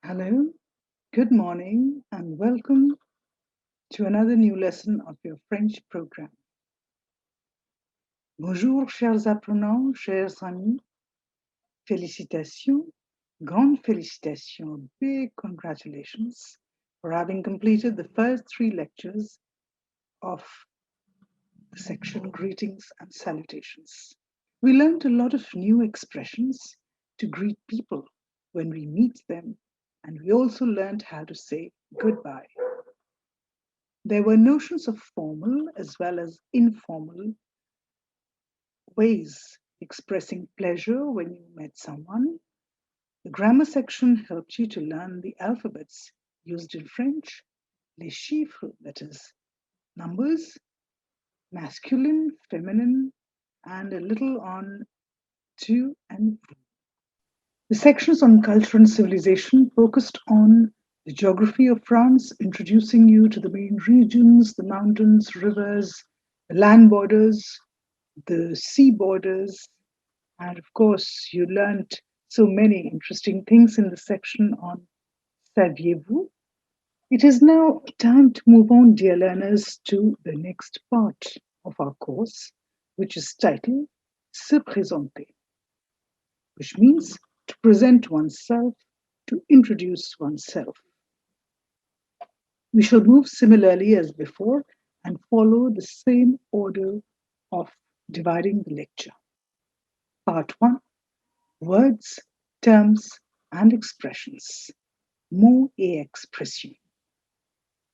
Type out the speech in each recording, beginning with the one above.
Hello, good morning, and welcome to another new lesson of your French program. Bonjour, chers apprenants, chers amis. Félicitations, grande félicitations, big congratulations for having completed the first 3 lectures of the section Greetings and Salutations. We learned a lot of new expressions to greet people when we meet them, and we also learned how to say goodbye. There were notions of formal as well as informal ways expressing pleasure when you met someone. The grammar section helped you to learn the alphabets used in French, les chiffres, that is, numbers, masculine, feminine, and a little on tu and vous. The sections on culture and civilization focused on the geography of France, introducing you to the main regions, the mountains, rivers, the land borders, the sea borders, and of course, you learned so many interesting things in the section on Saviez-vous? It is now time to move on, dear learners, to the next part of our course, which is titled Se présenter, which means to present oneself, to introduce oneself. We shall move similarly as before and follow the same order of dividing the lecture. Part 1, words, terms, and expressions. Mots et expressions.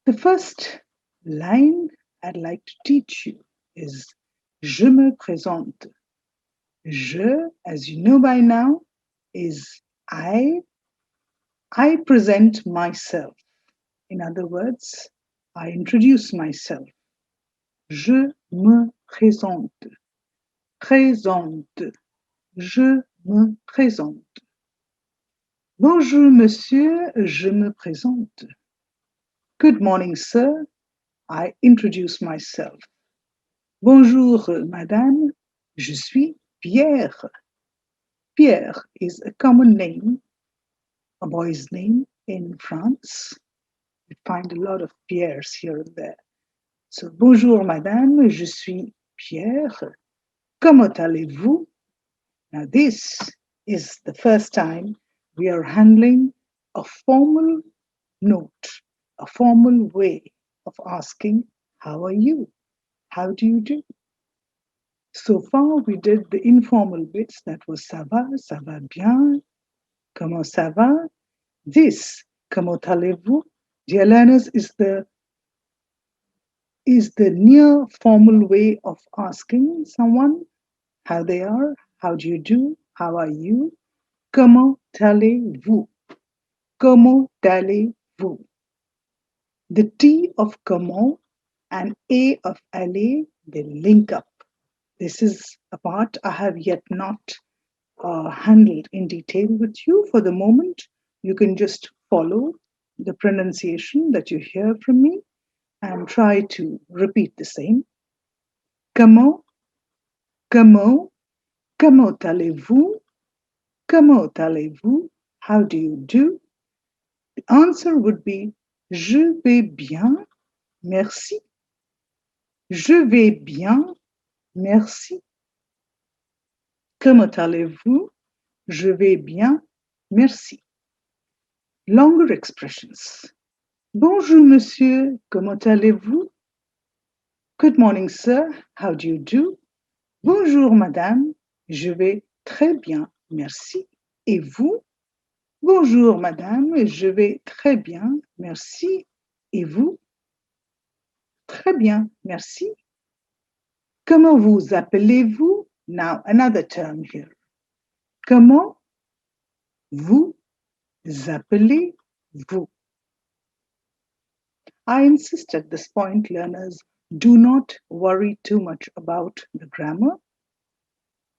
The first line I'd like to teach you is Je me présente. Je, as you know by now, is I. I present myself. In other words, I introduce myself. Je me présente. Présente. Je me présente. Bonjour, monsieur, je me présente. Good morning, sir. I introduce myself. Bonjour, madame. Je suis Pierre. Pierre is a common name, a boy's name in France. You find a lot of Pierres here and there. So, bonjour, madame. Je suis Pierre. Comment allez-vous? Now, this is the first time we are handling a formal note, a formal way of asking, how are you? How do you do? So far, we did the informal bits. That was ça va bien, comment ça va? This, comment allez-vous? Dear learners, is the near formal way of asking someone how they are, how do you do, how are you? Comment allez-vous? Comment allez-vous? The T of comment and A of aller, they link up. This is a part I have yet not handled in detail with you. For the moment, you can just follow the pronunciation that you hear from me and try to repeat the same. Comment, comment, comment allez-vous? Comment allez-vous? How do you do? The answer would be Je vais bien, merci. Je vais bien, merci. Comment allez-vous? Je vais bien, merci. Longer expressions. Bonjour, monsieur. Comment allez-vous? Good morning, sir. How do you do? Bonjour, madame. Je vais très bien, merci. Et vous? Bonjour, madame. Je vais très bien, merci. Et vous? Très bien, merci. Comment vous appelez-vous? Now, another term here. Comment vous appelez-vous? I insist at this point, learners, do not worry too much about the grammar.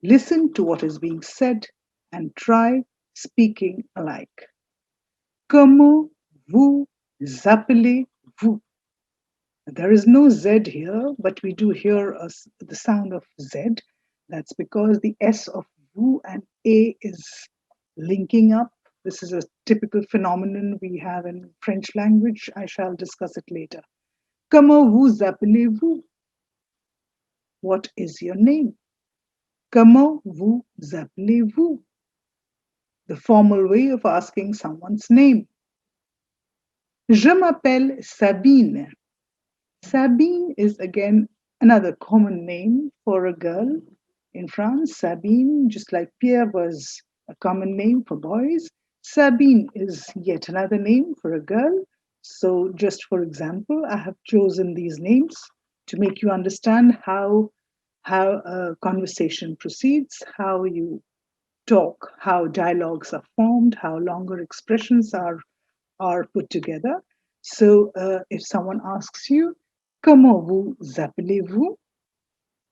Listen to what is being said and try speaking alike. Comment vous appelez-vous? There is no Z here, but we do hear the sound of Z. That's because the S of vous and A is linking up. This is a typical phenomenon we have in French language. I shall discuss it later. Comment vous appelez-vous? What is your name? Comment vous appelez-vous? The formal way of asking someone's name. Je m'appelle Sabine. Sabine is again another common name for a girl in France. Sabine, just like Pierre was a common name for boys, Sabine is yet another name for a girl. So, just for example, I have chosen these names to make you understand how a conversation proceeds, how you talk, how dialogues are formed, how longer expressions are put together. So if someone asks you, comment vous appelez-vous?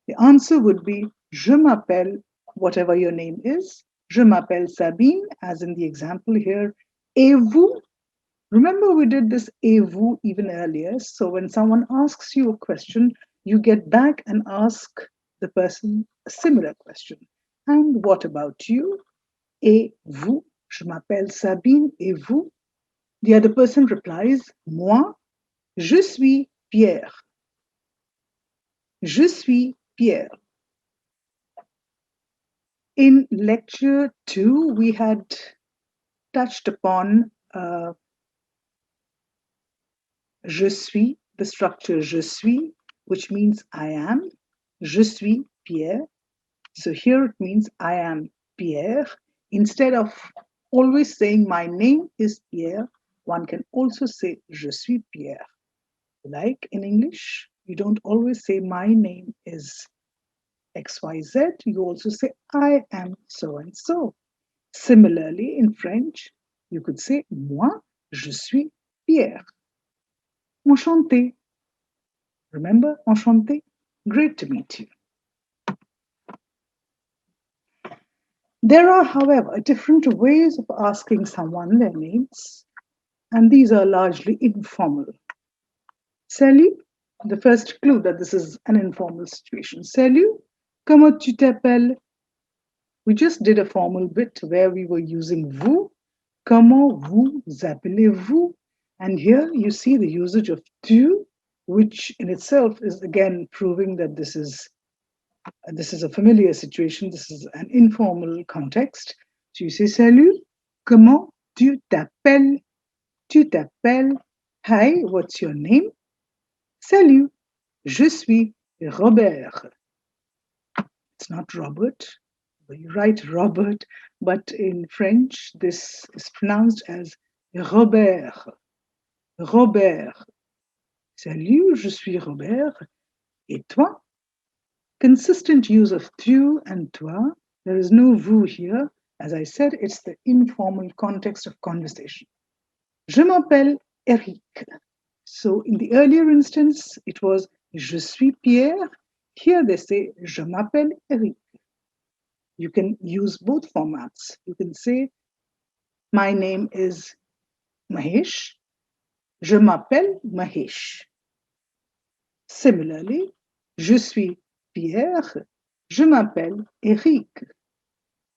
The answer would be, je m'appelle, whatever your name is. Je m'appelle Sabine, as in the example here. Et vous? Remember, we did this et vous even earlier. So when someone asks you a question, you get back and ask the person a similar question. And what about you? Et vous? Je m'appelle Sabine. Et vous? The other person replies, moi, je suis Pierre. Je suis Pierre. In lecture 2, we had touched upon je suis, the structure je suis, which means I am. Je suis Pierre. So here it means I am Pierre. Instead of always saying my name is Pierre, one can also say je suis Pierre. Like in English, you don't always say my name is XYZ, you also say I am so and so. Similarly, in French, you could say moi, je suis Pierre. Enchanté. Remember, enchanté? Great to meet you. There are, however, different ways of asking someone their names, and these are largely informal. Salut, the first clue that this is an informal situation. Salut, comment tu t'appelles? We just did a formal bit where we were using vous. Comment vous appelez-vous? And here you see the usage of tu, which in itself is again proving that this is a familiar situation. This is an informal context. So you say salut, comment tu t'appelles? Tu t'appelles. Hi, what's your name? Salut, je suis Robert. It's not Robert. You write Robert, but in French, this is pronounced as Robert. Robert. Salut, je suis Robert. Et toi? Consistent use of tu and toi. There is no vous here. As I said, it's the informal context of conversation. Je m'appelle Eric. So in the earlier instance, it was je suis Pierre. Here they say je m'appelle Eric. You can use both formats. You can say my name is Mahesh. Je m'appelle Mahesh. Similarly, je suis Pierre. Je m'appelle Eric.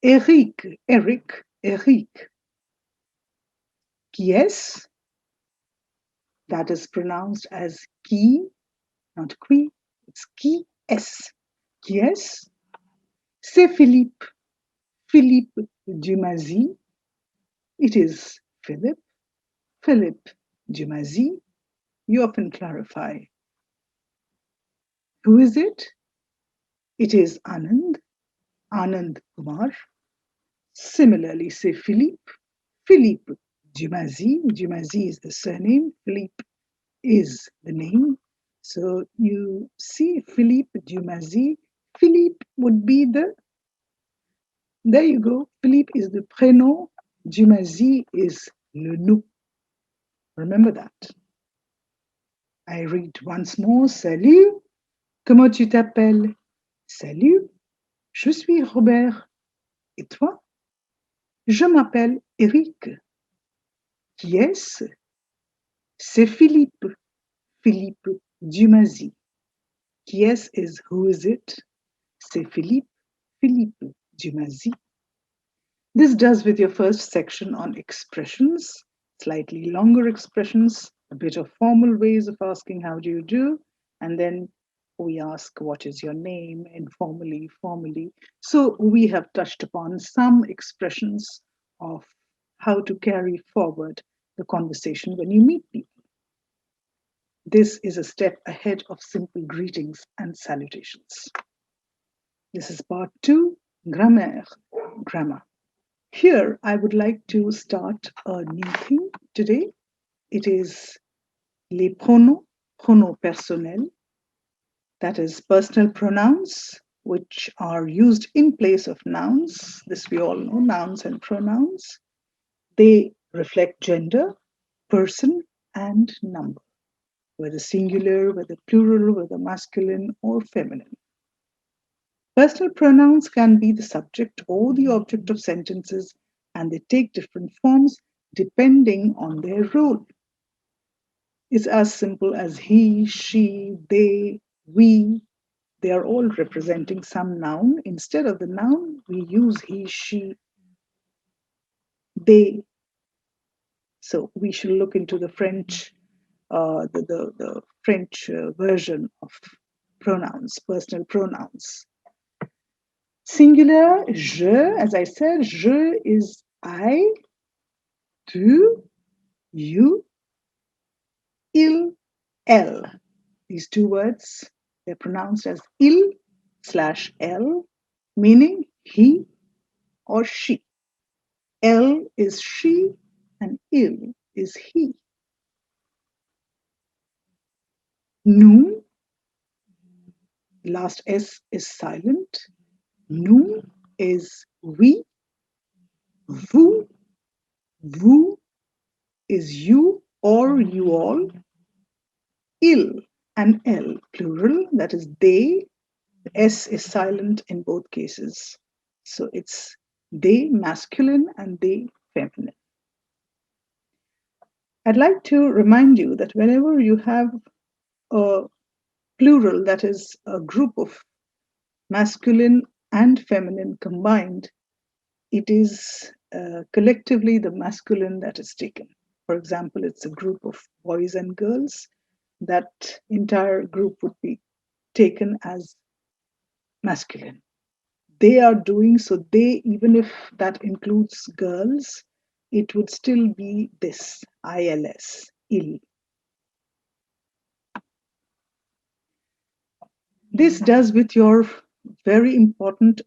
Eric, Eric, Eric. Qui est? That is pronounced as qui, not qui. It's qui est. Qui est? C'est Philippe. Philippe Dumazy. It is Philip. Philip Dumazy. You often clarify. Who is it? It is Anand. Anand Kumar. Similarly, say Philippe. Philippe Dumazy. Dumazy is the surname. Philippe is the name. So you see Philippe Dumazy. Philippe would be the, there you go. Philippe is the prénom. Dumazy is le nous. Remember that. I read once more. Salut, comment tu t'appelles? Salut, je suis Robert. Et toi? Je m'appelle Eric. Qui est-ce? C'est Philippe. Philippe Dumazy. Qui est-ce is who is it? C'est Philippe. Philippe Dumazy. This does with your first section on expressions, slightly longer expressions, a bit of formal ways of asking how do you do, and then we ask what is your name informally, formally. So we have touched upon some expressions of how to carry forward the conversation when you meet people. This is a step ahead of simple greetings and salutations. This is part 2, grammaire, grammar. Here, I would like to start a new thing today. It is les pronoms, pronoms personnels, that is personal pronouns, which are used in place of nouns. This we all know, nouns and pronouns. They reflect gender, person, and number, whether singular, whether plural, whether masculine or feminine. Personal pronouns can be the subject or the object of sentences, and they take different forms depending on their role. It's as simple as he, she, they, we. They are all representing some noun. Instead of the noun, we use he, she, they. So we should look into the French, the French version of pronouns, personal pronouns. Singular, je, as I said, je is I, tu, you, il, elle. These two words, they're pronounced as il/elle, meaning he or she. Elle is she and il is he. Nous, last S is silent. Nous is we. Vous is you or you all. Il and elle, plural, that is they. The S is silent in both cases. So it's they masculine and they feminine. I'd like to remind you that whenever you have a plural, that is a group of masculine and feminine combined, it is collectively the masculine that is taken. For example, it's a group of boys and girls. That entire group would be taken as masculine. They are doing, so they, even if that includes girls, it would still be this, ILS, il. This does with your very important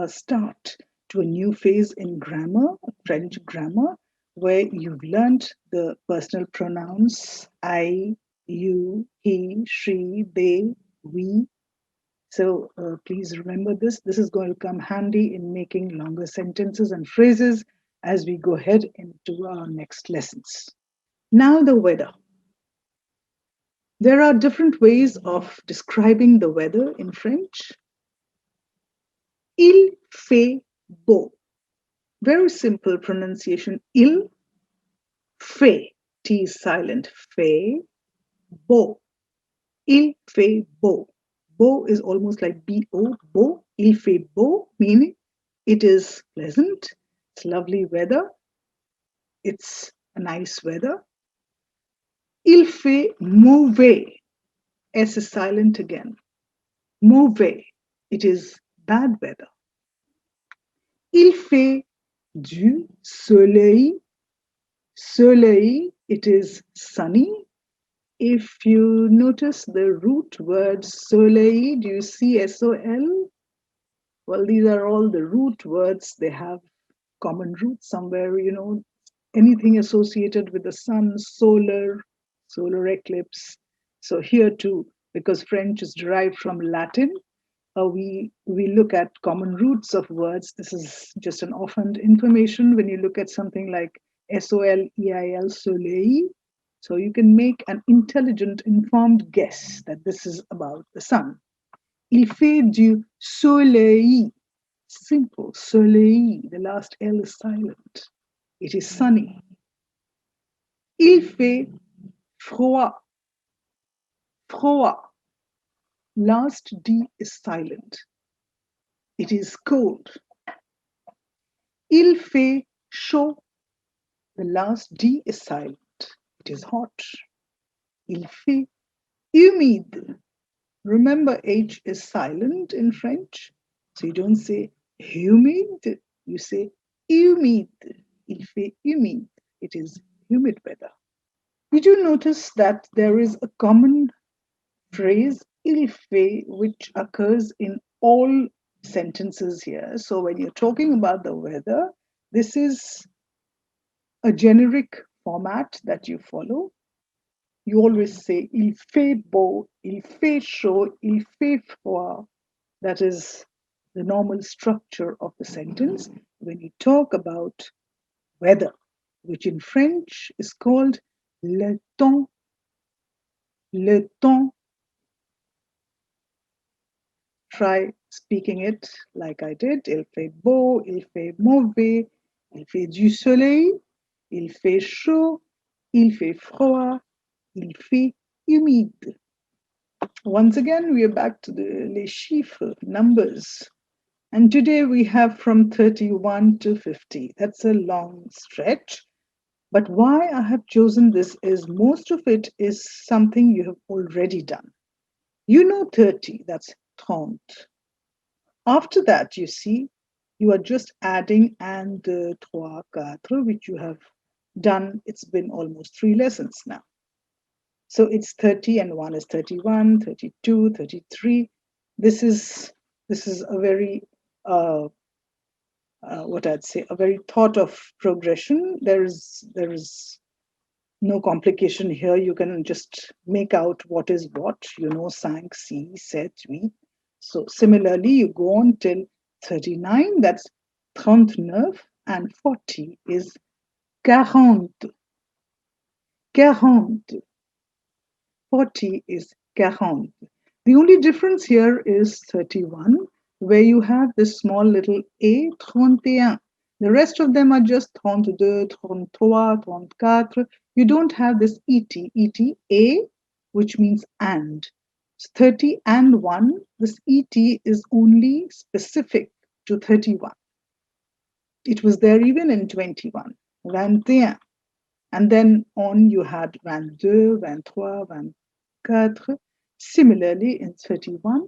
start to a new phase in grammar, French grammar, where you've learned the personal pronouns I, you, he, she, they, we. So please remember this. This is going to come handy in making longer sentences and phrases as we go ahead into our next lessons. Now the weather. There are different ways of describing the weather in French. Il fait beau. Very simple pronunciation. Il fait. T is silent. Fait beau. Il fait beau. Beau is almost like B-O, beau. Il fait beau, meaning it is pleasant. It's lovely weather. It's a nice weather. Il fait mauvais. S is silent again. Mauvais. It is bad weather. Il fait du soleil. Soleil, it is sunny. If you notice the root word soleil, do you see S-O-L? Well, these are all the root words. They have common roots somewhere, anything associated with the sun, solar eclipse. So here too, because French is derived from Latin, we look at common roots of words. This is just an offhand information. When you look at something like SOLEIL, soleil, so you can make an intelligent, informed guess that this is about the sun. Il fait du soleil. Simple, soleil. The last L is silent. It is sunny. Il fait froid. Froid. Last D is silent. It is cold. Il fait chaud. The last D is silent. It is hot. Il fait humide. Remember, H is silent in French. So you don't say humide, you say humide. Il fait humide. It is humid weather. Did you notice that there is a common phrase, il fait, which occurs in all sentences here? So when you're talking about the weather, this is a generic format that you follow. You always say il fait beau, il fait chaud, il fait froid. That is the normal structure of the sentence when you talk about weather, which in French is called le temps. Le temps. Try speaking it like I did. Il fait beau, il fait mauvais, il fait du soleil, il fait chaud, il fait froid, il fait humide. Once again, we are back to the les chiffres, numbers. And today we have from 31 to 50. That's a long stretch. But why I have chosen this is most of it is something you have already done. You know 30, that's 30. After that, you see, you are just adding and the 3, 4, which you have done. It's been almost 3 lessons now. So it's 30 and 1 is 31, 32, 33. This is a very what I'd say, a very thought of progression. There is no complication here. You can just make out what is what, 5, 6, 7, 8. So similarly, you go on till 39, that's 39, and 40 is 40. 40. 40 is 40. The only difference here is 31, where you have this small little a, 31. The rest of them are just 32, 33, 34. You don't have this et, a, which means and. 30 and 1, this et is only specific to 31. It was there even in 21, 21. And then on you had 22, 23, 24. Similarly, in 31,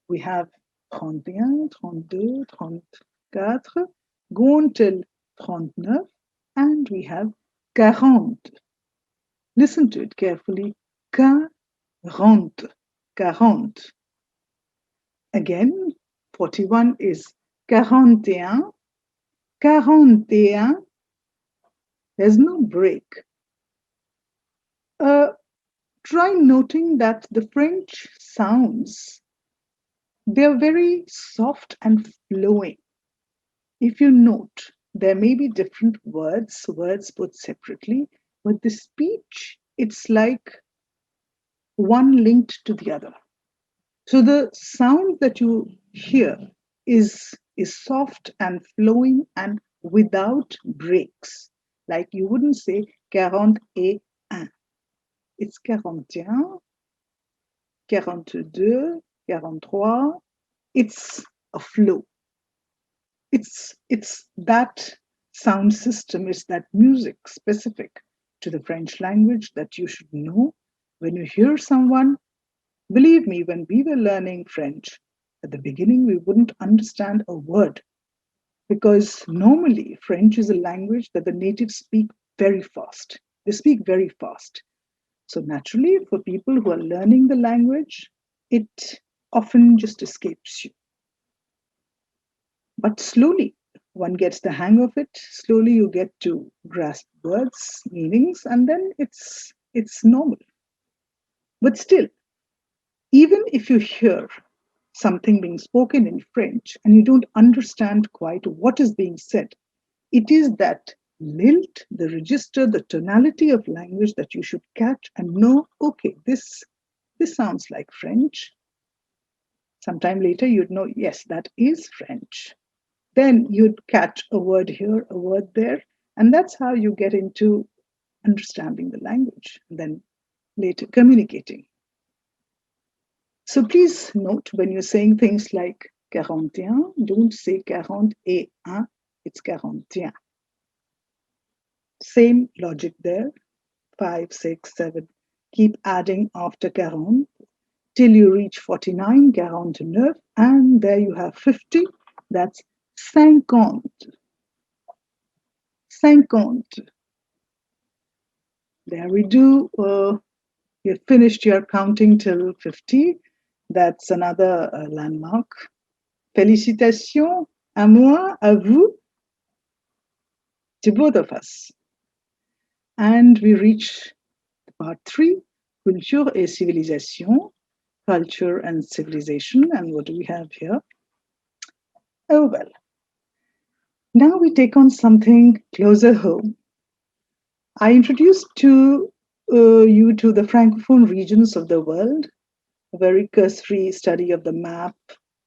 we have 31, 32, 34, go until 39, and we have 40. Listen to it carefully. 40, 40. Again, 41 is 41, 41. There's no break. Try noting that the French sounds, they're very soft and flowing. If you note, there may be different words put separately, but the speech, it's like one linked to the other. So the sound that you hear is soft and flowing and without breaks. Like you wouldn't say 41. It's 41, 42, 43. It's a flow. It's that sound system, it's that music specific to the French language that you should know. When you hear someone, believe me, when we were learning French, at the beginning we wouldn't understand a word because normally French is a language that the natives speak very fast. They speak very fast. So naturally, for people who are learning the language, it often just escapes you. But slowly, one gets the hang of it. Slowly, you get to grasp words, meanings, and then it's normal. But still, even if you hear something being spoken in French and you don't understand quite what is being said, it is that lilt, the register, the tonality of language that you should catch and know, okay, this sounds like French. Sometime later, you'd know, yes, that is French. Then you'd catch a word here, a word there, and that's how you get into understanding the language, and then later communicating. So please note when you're saying things like 41, don't say 41, it's 41. Same logic there, 5, 6, 7. Keep adding after 40 till you reach 49, 49, and there you have 50. That's 50. 50. There we do. You've finished your counting till 50. That's another landmark. Félicitations à moi, à vous, to both of us. And we reach part 3, culture et civilisation, culture and civilization. And what do we have here? Oh, well. Now we take on something closer home. I introduced you to the Francophone regions of the world, a very cursory study of the map,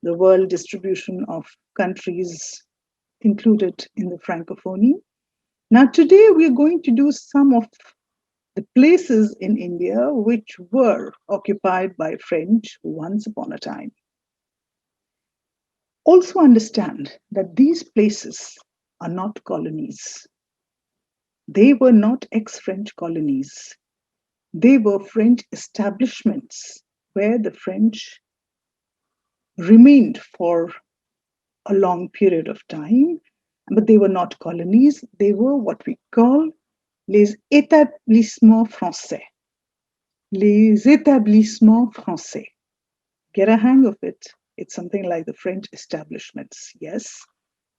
the world distribution of countries included in the Francophonie. Now, today we are going to do some of the places in India which were occupied by French once upon a time. Also understand that these places are not colonies. They were not ex-French colonies. They were French establishments where the French remained for a long period of time, but they were not colonies. They were what we call les établissements français. Les établissements français. Get a hang of it. It's something like the French establishments. Yes,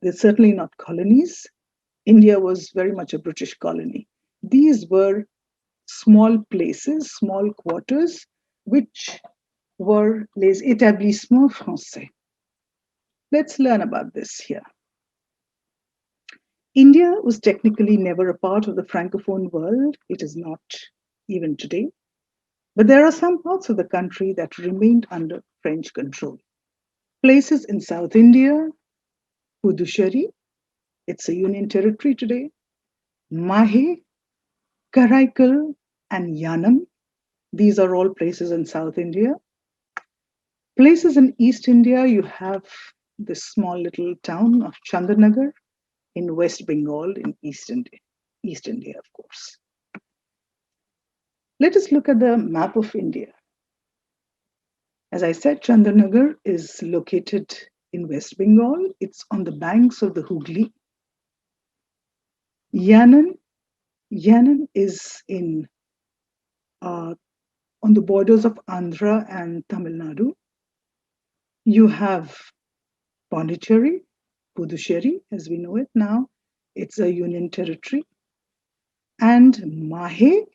they're certainly not colonies. India was very much a British colony. These were small places, small quarters, which were les établissements français. Let's learn about this here. India was technically never a part of the Francophone world. It is not even today. But there are some parts of the country that remained under French control. Places in South India, Puducherry, it's a union territory today, Mahe, Karaikal, and Yanam. These are all places in South India. Places in East India, you have this small little town of Chandanagar in West Bengal in East India, of course. Let us look at the map of India. As I said, Chandanagar is located in West Bengal. It's on the banks of the Hooghly. Yanam is on the borders of Andhra and Tamil Nadu. You have Pondicherry, Puducherry, as we know it now. It's a union territory. And Mahe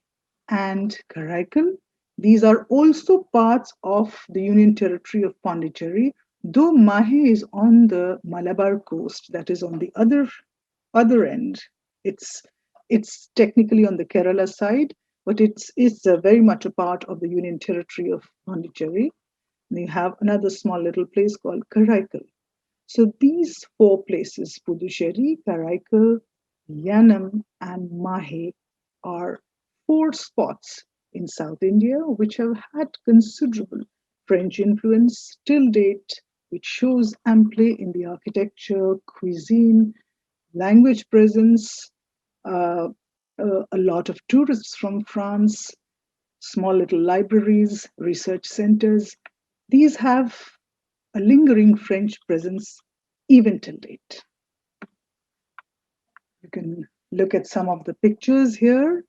and Karaikal, these are also parts of the union territory of Pondicherry, though Mahe is on the Malabar coast, that is on the other end. It's technically on the Kerala side, but it's very much a part of the union territory of Pondicherry. And you have another small little place called Karaikal. So these 4 places, Puducherry, Karaikal, Yanam, and Mahe, are 4 spots in South India which have had considerable French influence till date, which shows amply in the architecture, cuisine, language presence, a lot of tourists from France, small little libraries, research centers. These have a lingering French presence even till date. You can look at some of the pictures here.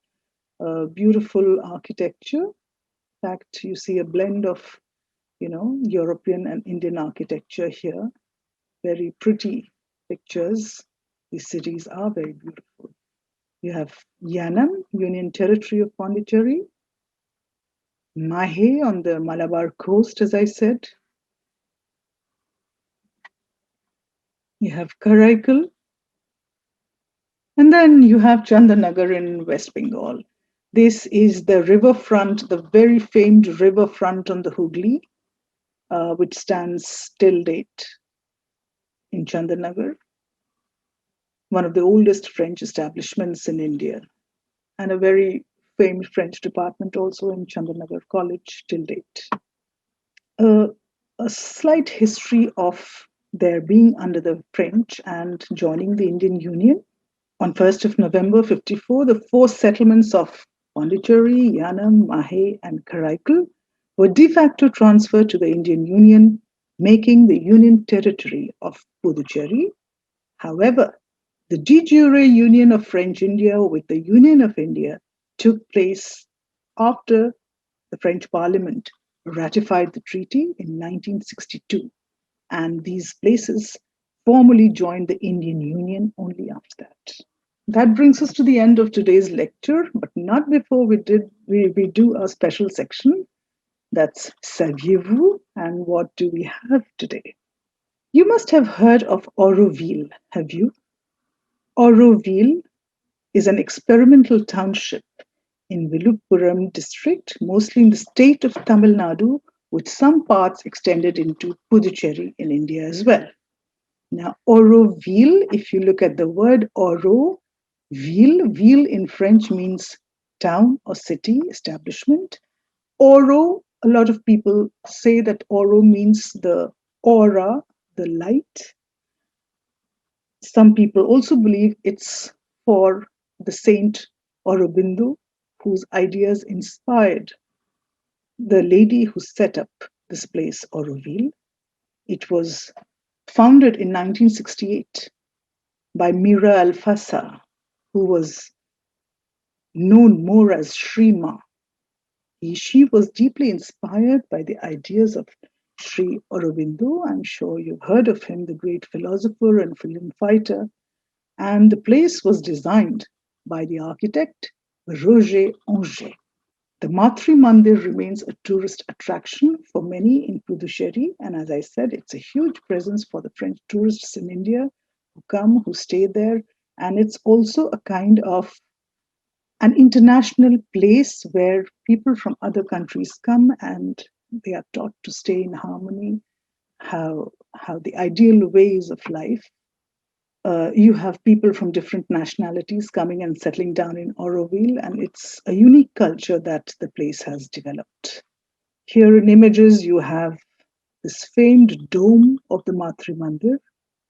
Beautiful architecture. In fact, you see a blend of, European and Indian architecture here. Very pretty pictures. These cities are very beautiful. You have Yanam, Union Territory of Pondicherry. Mahe on the Malabar coast, as I said. You have Karaikal, and then you have Chandanagar in West Bengal. This is the riverfront, the very famed riverfront on the Hooghly, which stands till date in Chandanagar, one of the oldest French establishments in India, and a very famed French department also in Chandanagar College till date. Uh, a slight history of their being under the French and joining the Indian Union. On 1st of November 54, the four settlements of Pondicherry, Yanam, Mahe, and Karaikal were de facto transferred to the Indian Union, making the Union territory of Puducherry. However, the de jure union of French India with the Union of India took place after the French Parliament ratified the treaty in 1962, and these places formally joined the Indian Union only after that. That brings us to the end of today's lecture, but not before we do a special section. That's Saviez-vous, and what do we have today? You must have heard of Auroville, have you? Auroville is an experimental township in Viluppuram district, mostly in the state of Tamil Nadu, with some parts extended into Puducherry in India as well. Now, Auroville, if you look at the word Auroville, ville in French means town or city, establishment. Auro, a lot of people say that Auro means the aura, the light. Some people also believe it's for the saint Aurobindo, whose ideas inspired the lady who set up this place, Auroville. It was founded in 1968 by Mira Alfasa, who was known more as Sri Ma. She was deeply inspired by the ideas of Sri Aurobindo. I'm sure you've heard of him, the great philosopher and freedom fighter. And the place was designed by the architect Roger Anger. The Matri Mandir remains a tourist attraction for many in Puducherry, and as I said, it's a huge presence for the French tourists in India who come, who stay there, and it's also a kind of an international place where people from other countries come and they are taught to stay in harmony, how the ideal ways of life. You have people from different nationalities coming and settling down in Auroville, and it's a unique culture that the place has developed. Here in images, you have this famed dome of the Matri Mandir,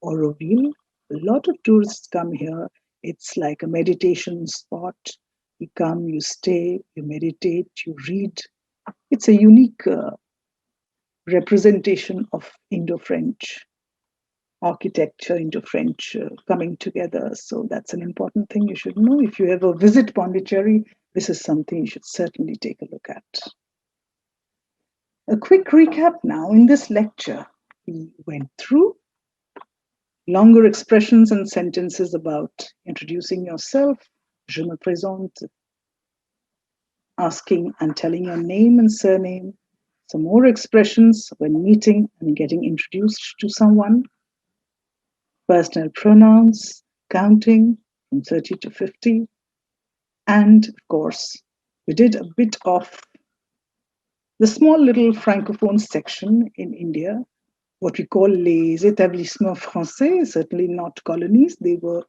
Auroville. A lot of tourists come here. It's like a meditation spot. You come, you stay, you meditate, you read. It's a unique representation of Indo French architecture, Indo French coming together. So that's an important thing you should know. If you ever visit Pondicherry, this is something you should certainly take a look at. A quick recap now. In this lecture, we went through longer expressions and sentences about introducing yourself, je me présente, asking and telling your name and surname, some more expressions when meeting and getting introduced to someone, personal pronouns, counting from 30 to 50, and of course, we did a bit of the small little francophone section in India, what we call les établissements français, certainly not colonies, they were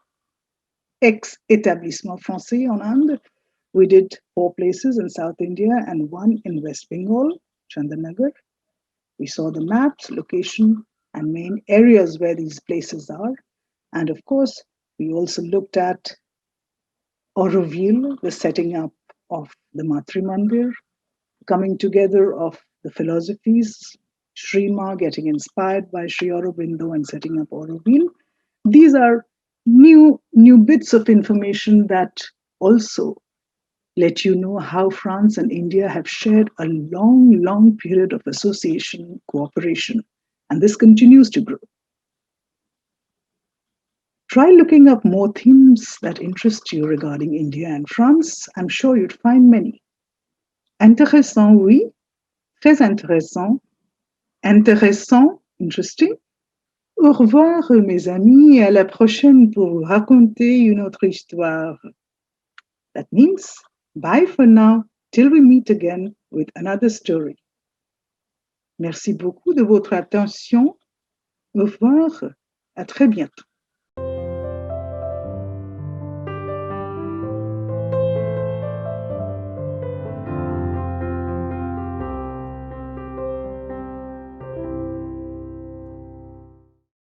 ex-établissements français en Inde. We did 4 places in South India and 1 in West Bengal, Chandanagar. We saw the maps, location, and main areas where these places are. And of course, we also looked at Auroville, the setting up of the Matri Mandir, coming together of the philosophies, Sri Ma getting inspired by Sri Aurobindo and setting up Auroville. These are new bits of information that also let you know how France and India have shared a long period of association, cooperation, and this continues to grow. Try looking up more themes that interest you regarding India and France. I'm sure you'd find many. Intéressant, oui. Très intéressant. Intéressant, interesting. Au revoir, mes amis, et à la prochaine pour vous raconter une autre histoire. That means bye for now, till we meet again with another story. Merci beaucoup de votre attention. Au revoir, à très bientôt.